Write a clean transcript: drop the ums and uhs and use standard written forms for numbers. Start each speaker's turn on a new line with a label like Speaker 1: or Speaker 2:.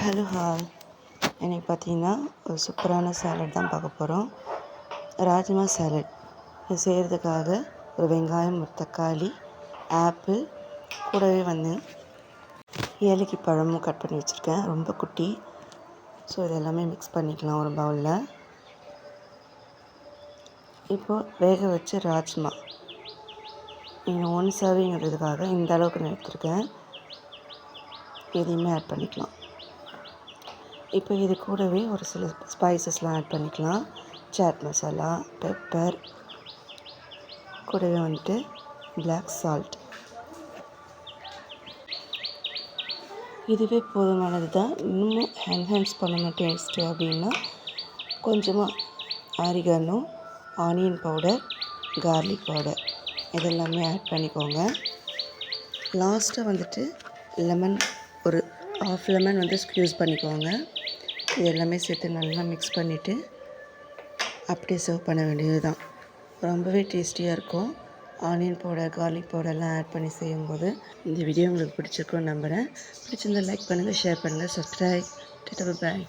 Speaker 1: Hello hi. இன்றைக்கி பார்த்தீங்கன்னா ஒரு சூப்பரான சாலட் தான் பார்க்க போகிறோம். ராஜ்மா சாலட். இது செய்கிறதுக்காக ஒரு வெங்காயம், ஒரு தக்காளி, ஆப்பிள், கூடவே ஏலக்கி பழமும் கட் பண்ணி வச்சுருக்கேன், ரொம்ப குட்டி. ஸோ இது எல்லாமே மிக்ஸ் பண்ணிக்கலாம் ஒரு பவுலில். இப்போது வேக வச்ச ராஜ்மா நீங்கள் 1 சர்விங்கிறதுக்காக இந்த அளவுக்கு நான் எடுத்துருக்கேன். இதையுமே ஆட் பண்ணிக்கலாம். இப்போ இது கூடவே ஒரு சில ஸ்பைசஸ்லாம் ஆட் பண்ணிக்கலாம். சாட் மசாலா, பெப்பர், கூடவே பிளாக் சால்ட். இதுவே போதுமானது தான். இன்னும் என்ஹான்ஸ் பண்ணணும் டேஸ்ட்டு அப்படின்னா கொஞ்சமாக oregano, onion powder, garlic powder இதெல்லாமே ஆட் பண்ணிக்கோங்க. லாஸ்ட்டாக லெமன், ஒரு ½ லெமன் ஸ்க்யூஸ் பண்ணிக்கோங்க. இது எல்லாமே சேர்த்து நல்லா மிக்ஸ் பண்ணிவிட்டு அப்படியே சர்வ் பண்ண வேண்டியது தான். ரொம்பவே டேஸ்டியாக இருக்கும். ஆனியன் பவுடர், கார்லிக் பவுடர்லாம் ஆட் பண்ணி செய்யும்போது. இந்த வீடியோ உங்களுக்கு பிடிச்சிருக்குன்னு நம்புகிறேன். பிடிச்சிருந்தால் லைக் பண்ணுங்கள், ஷேர் பண்ணுங்கள், சப்ஸ்கிரைப். பாய்.